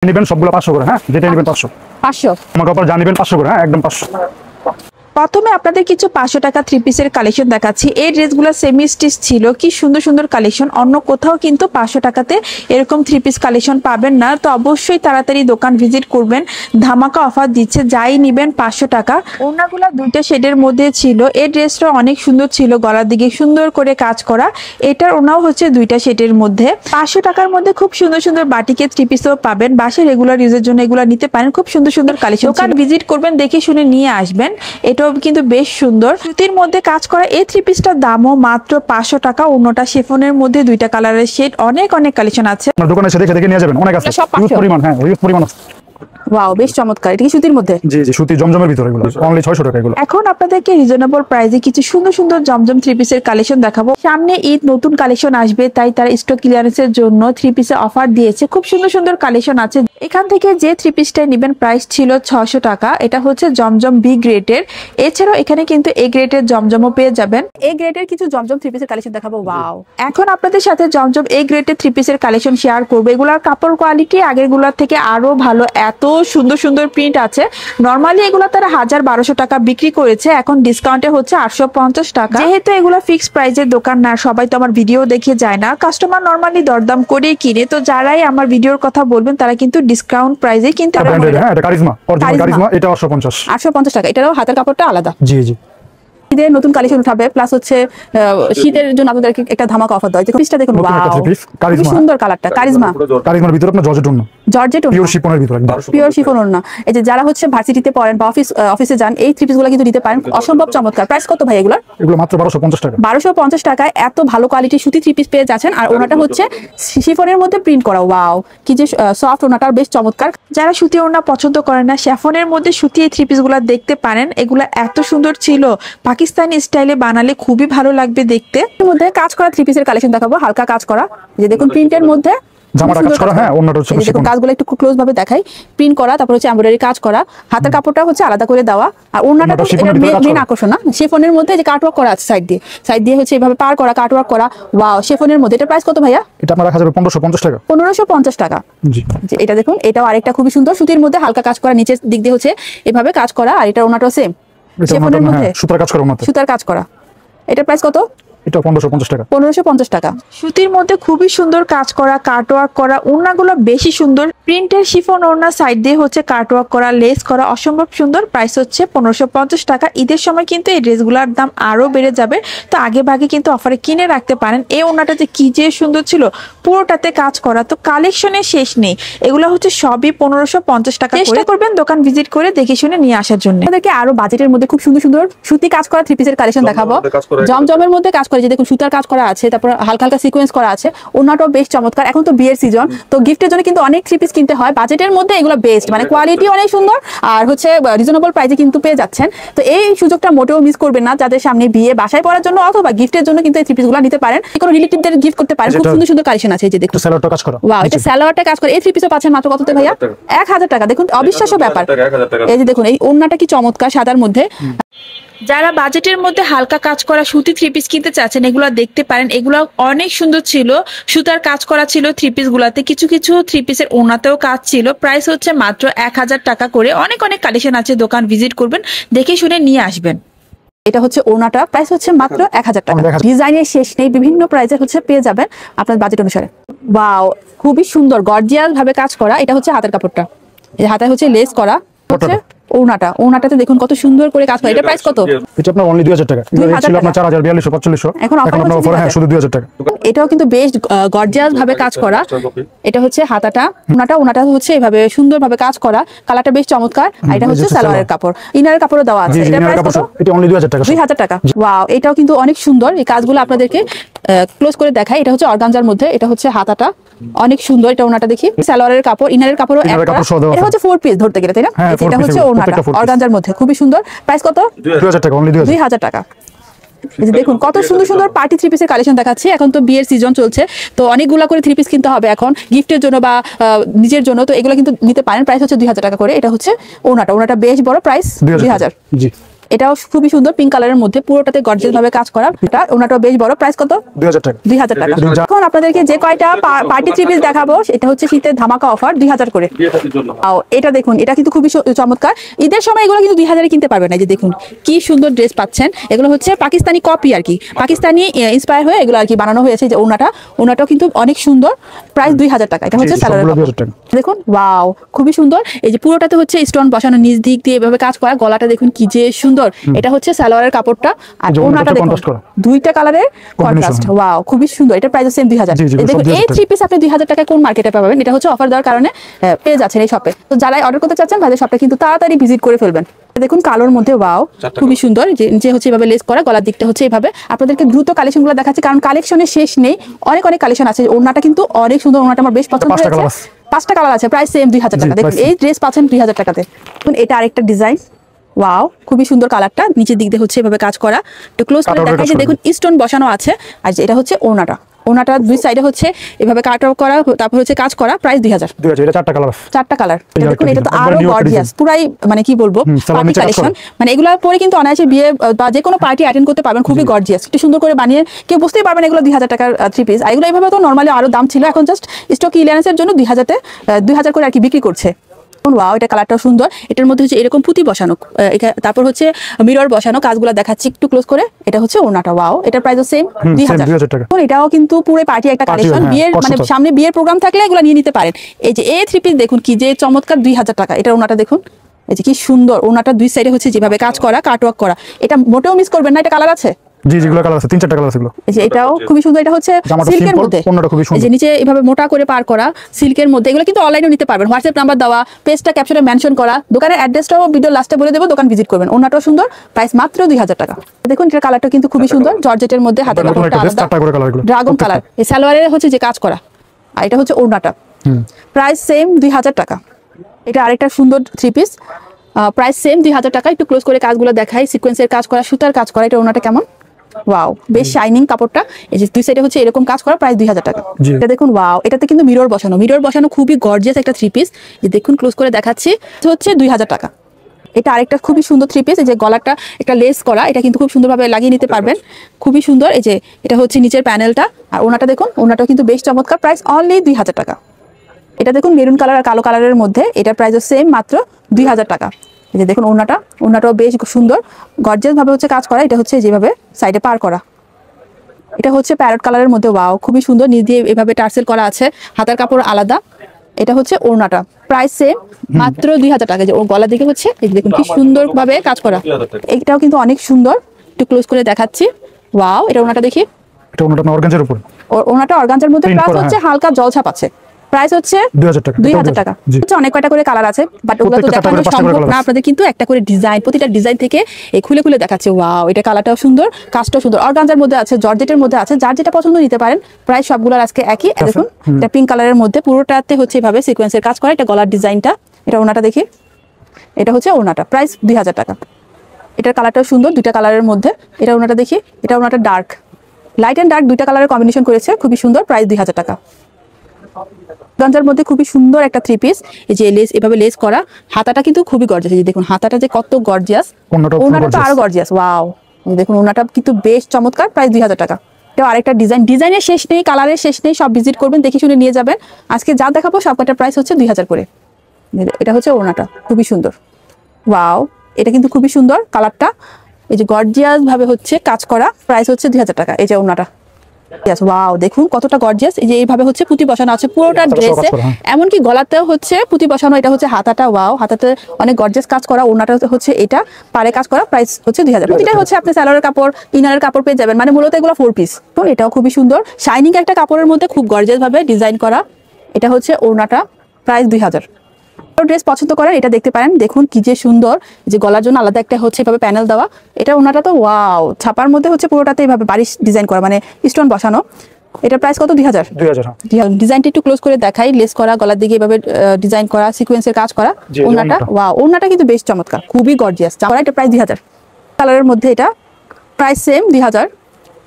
নেবেন সবগুলো 500 করে। হ্যাঁ, যেটা নেবেন 500 500 আমাকে অফার যা নেবেন 500 করে। হ্যাঁ, একদম 500। প্রথমে আপনাদের কিছু 500 টাকা থ্রি পিসের কালেকশন দেখাচ্ছি। এই ড্রেসগুলো সেমি স্টিচ ছিল, কি সুন্দর সুন্দর কালেকশন। অন্য কোথাও কিন্তু 500 টাকাতে এরকম থ্রি পিস কালেকশন পাবেন না। তো অবশ্যই তাড়াতাড়ি দোকান ভিজিট করবেন, ধামাকা অফার দিচ্ছে। যাই নেবেন 500 টাকা। ওড়নাগুলো দুইটা শেডের মধ্যে ছিল। এই ড্রেসটা অনেক সুন্দর ছিল, গলার দিকে সুন্দর করে কাজ করা। এটার ওড়নাও হচ্ছে দুইটা শেডের মধ্যে। 500 টাকার মধ্যে খুব সুন্দর সুন্দর বাটিকের থ্রি পিসও পাবেন। বাসায় রেগুলার ইউজের জন্য এগুলো নিতে পারেন। খুব সুন্দর সুন্দর কালেকশন। দোকান ভিজিট করবেন, দেখে শুনে নিয়ে আসবেন। এটাও কিন্তু বেশ সুন্দর, সুতির মধ্যে কাজ করা। এই থ্রি পিসটার দামও মাত্র 500 টাকা। অন্যটা শিফনের মধ্যে দুইটা কালারের শেড। অনেক অনেক কালেকশন আছে। আপনার দোকানে এসে দেখে দেখে নিয়ে যাবেন, অনেক আছে, হিউজ পরিমাণ। হ্যাঁ, হিউজ পরিমাণ আছে। ওয়াও, বেশ চমৎকার। এটা কি সুতির মধ্যে? জি জি, সুতি জমজমের ভিতরে এগুলো অনলি 600 টাকা এগুলো। এখন আপনাদেরকে রিজনেবল প্রাইসে কিছু সুন্দর সুন্দর জমজম থ্রি পিসের কালেকশন দেখাবো। সামনে ঈদ, নতুন কালেকশন আসবে, তাই তারা স্টক ক্লিয়ারেন্সের জন্য থ্রি পিসে অফার দিয়েছে। খুব সুন্দর সুন্দর কালেকশন আছে। এখান থেকে যে থ্রি পিসটা নেবেন প্রাইস ছিল 600 টাকা। এটা হচ্ছে জমজম বি গ্রেডের। এছাড়াও এখানে কিন্তু এ গ্রেডের জমজমও পেয়ে যাবেন। এ গ্রেডের কিছু জমজম থ্রি পিসের কালেকশন দেখাবো। ওয়াও, এখন আপনাদের সাথে জমজম এ গ্রেডের থ্রি পিসের কালেকশন শেয়ার করবো। এগুলার কাপড় কোয়ালিটি আগেরগুলোর থেকে আরো ভালো। এত সুন্দর সুন্দর প্রিন্ট আছে। নরমালি এগুলো তারা 1000-1200 টাকা বিক্রি করেছে, এখন ডিসকাউন্টে হচ্ছে 850 টাকা। যেহেতু এগুলো ফিক্সড প্রাইসের দোকান না, সবাই তো আমার ভিডিও দেখে যায় না, কাস্টমার নরমালি দরদাম করেই কিনে। তো যারাই আমার ভিডিওর কথা বলবেন তারা কিন্তু ডিসকাউন্ট প্রাইসে কিনতে পারবেন। হ্যাঁ, এটা কারিজমা, অরিজিনাল কারিজমা। এটা 850 টাকা। এটারও হাতের কাপড়টা আলাদা। জি জি। ঈদের নতুন কালেকশন উঠাবে, প্লাস হচ্ছে শীতের জন্য আপনাদেরকে একটা ধামাকা অফার দেয়। পিসটা দেখুন, খুব সুন্দর কালারটা। কারিজমার ভিতরে আপনার জর্জেট ওড়না, জর্জেট পিওর শিফনের ভিতরে, একদম পিওর শিফন ওড়না। এই যে যারা হচ্ছে ভার্সিটিতে পড়েন বা অফিসে যান, এই থ্রি পিসগুলো কিন্তু নিতে পারেন। অসম্ভব চমৎকার। প্রাইস কত ভাই এগুলো? এগুলো মাত্র 1250 টাকা। 1250 টাকায় এত ভালো কোয়ালিটির সুতি থ্রি পিস পেয়ে যাচ্ছেন। আর ওড়নাটা হচ্ছে শিফনের মধ্যে প্রিন্ট করা। ওয়াও, কি যে সফট। ওড়নাটা বেশ চমৎকার। যারা সুতি ওড়না পছন্দ করেন না, শিফনের মধ্যে সুতি এই থ্রি পিসগুলো দেখতে পারেন। এগুলো এত সুন্দর ছিল, পাকিস্তানি স্টাইলে বানালে খুবই ভালো লাগবে দেখতে। এর মধ্যে কাজ করা থ্রি পিসের কালেকশন দেখাবো, হালকা কাজ করা। যে দেখুন প্রিন্টের মধ্যে জামাটা কাজ করা। হ্যাঁ, ওন্নাটা হচ্ছে শিফন। কাজগুলো একটু ক্লোজ ভাবে দেখাই। প্রিন্ট করা, তারপর হচ্ছে এমব্রয়ডারি কাজ করা। হাতের কাপড়টা হচ্ছে আলাদা করে দেওয়া। আর ওন্নাটা মেইন আকর্ষণ না, শিফনের মধ্যে যে কাটওয়ার্ক করা আছে সাইড দিয়ে হচ্ছে এভাবে পার করা, কাটওয়ার্ক করা। ওয়াও, শিফনের মধ্যে। এটা প্রাইস কত ভাইয়া? এটা আমরা রাখা যাবে 1550 টাকা। 1550 টাকা। জি, এটা দেখুন, এটাও আরেকটা খুবই সুন্দর সুতির মধ্যে হালকা কাজ করা। নিচের দিক দিয়ে হচ্ছে এভাবে কাজ করা। আর এটা ওন্নাটাও সেম শিফনের মধ্যে সুতার কাজ করা। সুতার কাজ করা। এটার প্রাইস কত? এটা 1550 টাকা। 1550 টাকা। সুতির মধ্যে খুবই সুন্দর কাজ করা, কাটওয়ার্ক করা। ওড়নাগুলো বেশি সুন্দর। প্রিন্টের শিফন ওড়না, সাইড দিয়ে হচ্ছে কাটওয়ার্ক করা, লেস করা, অসম্ভব সুন্দর। প্রাইস হচ্ছে 1550 টাকা। ঈদের সময় কিন্তু এই ড্রেসগুলোর দাম আরো বেড়ে যাবে, তো আগে ভাগে কিন্তু অফারে কিনে রাখতে পারেন। এই ওড়নাটা যে কি যে সুন্দর ছিল, পুরোটাতে কাজ করা। তো কালেকশনের শেষ নেই। এগুলো হচ্ছে সবই 1550 টাকা। চেষ্টা করবেন দোকান ভিজিট করে দেখে শুনে নিয়ে আসার জন্য। আমাদেরকে আরো বাজেটের মধ্যে খুব সুন্দর সুন্দর সুতি কাজ করা থ্রি পিসের কালেকশন দেখাবো। জমজমের মধ্যে কাজ করে, যে দেখুন সুতার কাজ করা আছে, তারপর হালকা হালকা সিকোয়েন্স করা আছে। ওড়নাটাও বেশ চমৎকার। এখন তো বিয়ের সিজন, তো গিফটের জন্য কিন্তু অনেক থ্রি পিস কিনতে হয়। বাজেটের মধ্যে এগুলো বেস্ট, মানে কোয়ালিটি অনেক সুন্দর আর হচ্ছে রিজনেবল প্রাইসে কিন্তু পেয়ে যাচ্ছেন। তো এই সুযোগটা মোটেও মিস করবেন না। যাদের সামনে বিয়ে, বাসায় পড়ার জন্য অথবা গিফটের জন্য কিন্তু এই থ্রি পিসগুলো নিতে পারেন। কোনো রিলেটিভদের গিফট করতে পারেন। খুব সুন্দর সুন্দর কালেকশন আছে। এই যে দেখুন সালোয়ারটা কাজ করা। ওয়াও, এটা সালোয়ারটা কাজ করে। এই থ্রি পিসও পাচ্ছেন মাত্র কততে ভাইয়া? 1000 টাকা। দেখুন অবিশ্বাস্য ব্যাপার। এই যে দেখুন, এই ওড়নাটা কি চমৎকার সাদার মধ্যে। যারা বাজেটের মধ্যে হালকা কাজ করা সুতি থ্রি পিস কিনতে চাচ্ছেন, এগুলো দেখতে পারেন। এগুলো অনেক সুন্দর ছিল। সুতার কাজ করা ছিল থ্রি পিস গুলাতে। কিছু কিছু থ্রি পিসের ওড়নাতেও কাজ ছিল। প্রাইস হচ্ছে মাত্র 1000 টাকা করে। অনেক অনেক কালেকশন আছে, দোকান ভিজিট করবেন, দেখে শুনে নিয়ে আসবেন। এটা হচ্ছে ওড়নাটা, প্রাইস হচ্ছে মাত্র 1000 টাকা। ডিজাইনের শেষ নেই, বিভিন্ন প্রাইসে হচ্ছে পেয়ে যাবেন আপনার বাজেট অনুসারে। ওয়াও, খুবই সুন্দর গর্জিয়াস ভাবে কাজ করা। এটা হচ্ছে হাতের কাপড়টা, এই হাতে হচ্ছে লেস করা। হচ্ছে ওড়নাটাতে দেখুন কত সুন্দর করে কাজ করা। এটা প্রাইস কত? এটা আপনার অনলি 2000 টাকা। এটা ছিল আপনার 4000-4200-4500, এখন আপনার অফার। হ্যাঁ, শুধু 2000 টাকা। এটাও কিন্তু বেশ গর্জিয়াস ভাবে কাজ করা। এটা হচ্ছে হাতাটা, ওড়নাটা হচ্ছে এভাবে সুন্দর ভাবে কাজ করা। কালারটা বেশ চমৎকার। আর এটা হচ্ছে সালোয়ারের কাপড়, ইনারের কাপড়ও দেওয়া আছে। এটা প্রাইস কত? এটা অনলি 2000 টাকা। 2000 টাকা। ওয়াও, এটাও কিন্তু অনেক সুন্দর। এই কাজগুলো আপনাদেরকে ক্লোজ করে দেখাই। এটা হচ্ছে অর্গানজার মধ্যে, এটা হচ্ছে হাতাটা অনেক সুন্দর। এটা ওড়নাটা দেখি, সালোয়ারের কাপড়, ইনারের কাপড়ও এক করা। এটা হচ্ছে 4 পিস ধরতে গেলে, তাই না? এটা হচ্ছে ওড়নাটা অর্গানজার মধ্যে, খুবই সুন্দর। প্রাইস কত? 2000 টাকা। অনলি 2000 টাকা। দেখুন কত সুন্দর সুন্দর পার্টি থ্রি পিসের কালেকশন দেখাচ্ছি। এখন তো বিয়ের সিজন চলছে, তো অনেকগুলা করে থ্রি পিস কিনতে হবে এখন গিফটের জন্য বা নিজের জন্য। তো এগুলো কিন্তু নিতে পারেন। প্রাইস হচ্ছে 2000 টাকা করে। এটা হচ্ছে ওড়নাটা বেশ বড়, প্রাইস 2000। জি। এটাও খুবই সুন্দর পিঙ্ক কালারের মধ্যে, পুরোটাতে গর্জিয়াস ভাবে কাজ করা। এটা ওনাটাও বেশ বড়, প্রাইস কত? 2000 টাকা। 2000 টাকা। এখন আপনাদেরকে যে কয়টা পার্টি থ্রি পিস দেখাবো এটা হচ্ছে শীতের ধামাকা অফার 2000 করে। এটা দেখুন, এটা কিন্তু খুবই চমৎকার। ঈদের সময় এগুলো কিন্তু 2000 এ কিনতে পারবেন না। যে দেখুন কি সুন্দর ড্রেস পাচ্ছেন, এগুলো হচ্ছে পাকিস্তানি কপি আর কি, পাকিস্তানি ইন্সপায়ার হয়ে এগুলো আর কি বানানো হয়েছে। যে ওনাটাও কিন্তু অনেক সুন্দর, প্রাইস 2000 টাকা। এটা হচ্ছে সালোয়ার দেখুন, ওয়াও খুবই সুন্দর। এই যে পুরোটাতে হচ্ছে স্টোন বসানো, নিচ দিক দিয়ে এভাবে কাজ করা, গলাটা দেখুন কি যে সুন্দর। এটা হচ্ছে সালোয়ারের কাপড়টা, আর ওনাটা দেখুন দুইটা কালারের কন্ট্রাস্ট, ওয়াও খুবই সুন্দর। এটা প্রাইস সেম 2000। দেখুন এই থ্রি পিস আপনি 2000 টাকায় কোন মার্কেটে পাবেন? এটা হচ্ছে অফার দেওয়ার কারণে পেয়ে যাচ্ছেন এই শপে। তো যারা অর্ডার করতে চাচ্ছেন ভাইদের শপটা কিন্তু তাড়াতাড়ি ভিজিট করে ফেলবেন। দেখুন কালোর মধ্যে, ওয়াও খুবই সুন্দর। যে হচ্ছে এভাবে লেস করা, গলার দিকটা হচ্ছে এভাবে। আপনাদেরকে দ্রুত কালেকশনগুলো দেখাচ্ছি কারণ কালেকশনের শেষ নেই, অনেক কালেকশন আছে। ওনাটা কিন্তু অনেক সুন্দর, ওনাটা আমার বেশ পছন্দ হয়েছে। 5টা কালার আছে, প্রাইস সেম 2000 টাকা। দেখুন এই ড্রেস পাচ্ছেন 2000 টাকাতে। দেখুন এটা আরেকটা ডিজাইন, ওয়াও খুবই সুন্দর কালারটা, নিচের দিক দিয়ে হচ্ছে এভাবে কাজ করা। একটু ক্লোজ করে দেখাই যে দেখুন স্টোন বসানো আছে। আর এটা হচ্ছে ওনাটা দুই সাইডে হচ্ছে এভাবে কাট আউট করা, তারপর হচ্ছে কাজ করা, প্রাইস 2000। এটা 4টা কালার। 4টা কালার। দেখুন এটা তো আরো গর্জিয়াস, পুরাই মানে কি বলবো পার্টি কালেকশন। মানে এগুলো পরে কিন্তু অনায়াসে বিয়ে বা যে কোনো পার্টি অ্যাটেন্ড করতে পারবেন, খুবই গর্জিয়াস, একটু সুন্দর করে বানিয়ে কেউ বুঝতেই পারবেন এগুলো 2000 টাকার থ্রি পিস। এগুলো এইভাবে তো নরমালি আরো দাম ছিল, এখন জাস্ট স্টক ক্লিয়ারেন্সের জন্য 2000 করে আর কি বিক্রি করছে। ওয়াও এটা কালারটাও সুন্দর। এটার মধ্যে হচ্ছে এরকম পুঁতি বসানো, তারপর হচ্ছে মিরর বসানো, কাজগুলো দেখাচ্ছি একটু ক্লোজ করে। এটা হচ্ছে ওনাটা, ওয়াও এটার প্রাইসও সেম 2000 টাকা। এটাও কিন্তু পুরো পার্টি একটা কালেকশন, বিয়ের মানে সামনে বিয়ের প্রোগ্রাম থাকলে এগুলো নিয়ে নিতে পারেন। এই যে এই থ্রি পিস দেখুন কি যে চমৎকার, 2000 টাকা। এটা ওনাটা দেখুন, এই যে কি সুন্দর। ওনাটা দুই সাইডে হচ্ছে যেভাবে কাজ করা, কাটওয়ার্ক করা। এটা মোটেও মিস করবেন না, এটা কালার আছে। যেগুলো কালার আছে 3-4টা কালার আছে এগুলো। এই যে এটাও খুবই সুন্দর। এটা হচ্ছে সিল্কের মধ্যে, এই যে নিচে এভাবে মোটা করে পার করা সিল্কের মধ্যে। এগুলো কিন্তু অনলাইনেও নিতে পারবেন, হোয়াটসঅ্যাপ নাম্বার দেওয়া, পেজটা ক্যাপশনে মেনশন করা, দোকানের অ্যাড্রেসটাও ভিডিও লাস্টে বলে দেবো, দোকান ভিজিট করবেন। ওনাটাও সুন্দর, প্রাইস মাত্র 2000 টাকা। দেখুন এটার কালারটা কিন্তু খুবই সুন্দর, জর্জেটের মধ্যে হাতের কাপড়টা আলাদা, ড্রাগন কালার। এই সালোয়ারের হচ্ছে যে কাজ করা, আর এটা হচ্ছে ওনাটা, প্রাইস সেম 2000 টাকা। এটা আরেকটা সুন্দর থ্রি পিস, প্রাইস সেম 2000 টাকা। একটু ক্লোজ করে কাজগুলো দেখাই, সিকোয়েন্সের কাজ করা, সুতার কাজ করা। এটা ওনাটা কেমন, ওয়াও বেশ শাইনিং কাপড়টা। এই যে দুই সাইডে হচ্ছে এরকম কাজ করা, প্রাইস 2000 টাকা। এটা দেখুন, ওয়াও এটাতে কিন্তু মিরর বসানো, খুবই গর্জিয়াস একটা থ্রি পিস। যে দেখুন ক্লোজ করে দেখাচ্ছি, হচ্ছে 2000 টাকা। এটা আরেকটা খুবই সুন্দর থ্রি পিস। এই যে গলাটা একটা লেস করা, এটা কিন্তু খুব সুন্দরভাবে লাগিয়ে নিতে পারবেন, খুবই সুন্দর। এই যে এটা হচ্ছে নিচের প্যানেলটা, আর ওনাটা দেখুন, ওনাটাও কিন্তু বেশ চমৎকার, প্রাইস অনলি 2000 টাকা। এটা দেখুন মেরুন কালার আর কালো কালারের মধ্যে, এটার প্রাইসও সেম মাত্র 2000 টাকা। এই যে দেখুন ওনাটাও বেশ সুন্দর, গর্জিয়াস ভাবে হচ্ছে কাজ করা। এটা হচ্ছে যেভাবে সাইডে পার করা, এটা হচ্ছে প্যারট কালারের মধ্যে, ওয়াও খুবই সুন্দর। নিচ দিয়ে এভাবে টার্সেল করা আছে, হাতার কাপড় আলাদা। এটা হচ্ছে ওড়নাটা, প্রাইস সেম মাত্র 2000 টাকা। যে ওর গলার দিকে হচ্ছে এই দেখুন কি সুন্দর ভাবে কাজ করা। এটাও কিন্তু অনেক সুন্দর, একটু ক্লোজ করে দেখাচ্ছি। ওয়াও এটা ওড়নাটা দেখি, এটা ওড়নাটা অর্গানজার উপর, ওড়নাটা অর্গানজার মধ্যে, প্লাস হচ্ছে হালকা জলছাপ আছে। প্রাইস হচ্ছে 2000 টাকা। 2000 টাকা হচ্ছে। অনেক কয়টা করে কালার আছে, বাট ওগুলো তো দেখানো সম্ভব না আপনাদের, কিন্তু একটা করে ডিজাইন, প্রতিটা ডিজাইন থেকে এই খুলে খুলে দেখাচ্ছে। ওয়াও এটা কালারটাও সুন্দর, কাজটাও সুন্দর, অর্গানজার মধ্যে আছে, জর্জেটের মধ্যে আছে, যার যেটা পছন্দ নিতে পারেন। প্রাইস সবগুলোর আজকে একই। দেখুন এটা পিঙ্ক কালারের মধ্যে, পুরোটাতে হচ্ছে এভাবে সিকোয়েন্সের কাজ করা। এটা গলার ডিজাইনটা, এটা ওড়নাটা দেখি, এটা হচ্ছে ওড়নাটা, প্রাইস 2000 টাকা। এটার কালারটাও সুন্দর, দুইটা কালারের মধ্যে। এটা ওড়নাটা দেখি, এটা ওড়নাটা ডার্ক, লাইট এন্ড ডার্ক দুইটা কালারের কম্বিনেশন করেছে, খুবই সুন্দর, প্রাইস 2000 টাকা। গঞ্জার মধ্যে খুবই সুন্দর একটা থ্রি পিস। এই যে লেস, এভাবে লেস করা, হাতাটা কিন্তু খুবই গর্জিয়াস। এই যে দেখুন হাতাটা যে কত গর্জিয়াস, ওনাটা তো আরো গর্জিয়াস। ওয়াও দেখুন ওনাটা কিন্তু বেশ চমৎকার, প্রাইস 2000 টাকা। এটাও আরেকটা ডিজাইন, ডিজাইনের শেষ নেই, কালারের শেষ নেই, সব ভিজিট করবেন, দেখে শুনে নিয়ে যাবেন। আজকে যা দেখাবো সবকটার প্রাইস হচ্ছে 2000 করে। এটা হচ্ছে ওনাটা, খুবই সুন্দর। ওয়াও এটা কিন্তু খুবই সুন্দর কালারটা, এই যে গর্জিয়াস ভাবে হচ্ছে কাজ করা, প্রাইস হচ্ছে 2000 টাকা। এই যে ওনাটা, ওয়াও দেখুন কতটা গর্জিয়াস। এই যে এইভাবে হচ্ছে পুঁতি বসানো আছে পুরোটা ড্রেসে, এমনকি গলাতেও হচ্ছে পুঁতি বসানো। এটা হচ্ছে হাতাটা, ওয়াও হাতাতে অনেক গর্জিয়াস কাজ করা। ওনাটা হচ্ছে এটা পারে কাজ করা, প্রাইস হচ্ছে 2000। প্রতিটা হচ্ছে আপনি সালোয়ারের কাপড়, ইনারের কাপড় পেয়ে যাবেন, মানে মূলত এগুলো 4 পিস। তো এটাও খুবই সুন্দর, শাইনিং একটা কাপড়ের মধ্যে খুব গর্জিয়াস ভাবে ডিজাইন করা। এটা হচ্ছে ওড়নাটা, প্রাইস 2000। ড্রেস পছন্দ করেন এটা দেখতে পারেন, দেখুন কি যে সুন্দর। যে গলার জন্য আলাদা একটা হচ্ছে এভাবে প্যানেল দেওয়া। এটা ওনাটা তো ওয়াও, ছাপার মধ্যে হচ্ছে পুরোটাতে এইভাবে বারিশ ডিজাইন করা, মানে স্টোন বসানো। এটা প্রাইস কত? 2000। ডিজাইনটা একটু ক্লোজ করে দেখাই, লেস করা, গলার দিকে এভাবে ডিজাইন করা, সিকোয়েন্সের কাজ করা। ওনাটা ওয়াও, ওনাটা কিন্তু বেশ চমৎকার, খুবই গর্জিয়াস। এটা প্রাইস 2000 কালারের মধ্যে, এটা প্রাইস সেম 2000।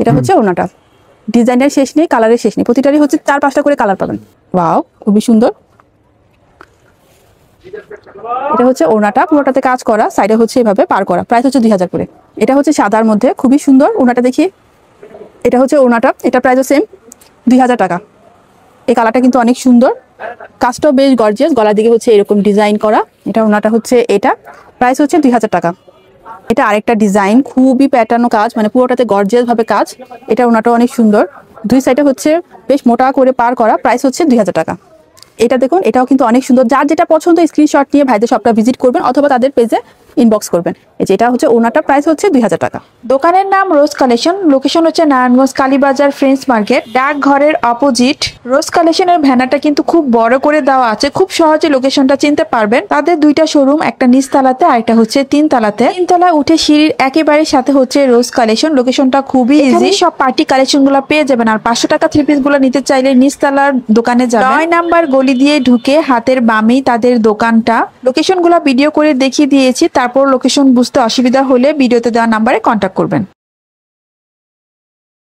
এটা হচ্ছে ওনাটা, ডিজাইনের শেষ নেই, কালারের শেষ নেই, প্রতিটারই হচ্ছে 4-5টা করে কালার পাবেন। ওয়াও খুবই সুন্দর। এটা হচ্ছে ওড়নাটা, পুরোটাতে কাজ করা, সাইডে হচ্ছে এভাবে পার করা, প্রাইস হচ্ছে 2000 করে। এটা হচ্ছে সাদার মধ্যে খুবই সুন্দর ওড়নাটা, দেখি। এটা হচ্ছে ওড়নাটা, এটা প্রাইসও সেম 2000 টাকা। এই কালারটা কিন্তু অনেক সুন্দর, কাজটাও বেশ গর্জিয়াস, গলার দিকে হচ্ছে এরকম ডিজাইন করা। এটা ওড়নাটা হচ্ছে, এটা প্রাইস হচ্ছে 2000 টাকা। এটা আরেকটা ডিজাইন, খুবই প্যাটার্ন কাজ, মানে পুরোটাতে গর্জিয়াস ভাবে কাজ। এটা ওড়নাটা অনেক সুন্দর, দুই সাইডে হচ্ছে বেশ মোটা করে পার করা, প্রাইস হচ্ছে 2000 টাকা। এটা দেখুন, এটাও কিন্তু অনেক সুন্দর। যার যেটা পছন্দ স্ক্রিনশট নিয়ে ভাইদের শপটা ভিজিট করবেন অথবা তাদের পেজে ইনবক্স করবেন। এই যে এটা হচ্ছে ওড়নাটা, প্রাইস হচ্ছে 2000 টাকা। দোকানের নাম রোজ কালেকশন, লোকেশন হচ্ছে নারায়ণগঞ্জ কালীবাজার ফ্রেন্ডস মার্কেট, ডাক ঘরের অপোজিট। রোজ কালেকশনের ব্যানারটা কিন্তু খুব বড় করে দেওয়া আছে, খুব সহজে লোকেশনটা চিনতে পারবেন। তাদের দুইটা শোরুম, একটা নিচতলাতে আর একটা হচ্ছে তিনতলাতে। তিনতলায় উঠে সিঁড়ির একেবারে সাথে হচ্ছে রোজ কালেকশন। লোকেশনটা খুবই ইজি, সব পার্টি কালেকশন গুলো পেয়ে যাবেন। আর 500 টাকা 3 পিস গুলো নিতে চাইলে নিচতলার দোকানে যাবেন। 9 নাম্বার গলি দিয়ে ঢুকে হাতের বামেই তাদের দোকানটা। লোকেশন গুলো ভিডিও করে দেখিয়ে দিয়েছি, তারপর লোকেশন বুঝতে অসুবিধা হলে ভিডিওতে দেওয়া নাম্বারে কন্ট্যাক্ট করবেন।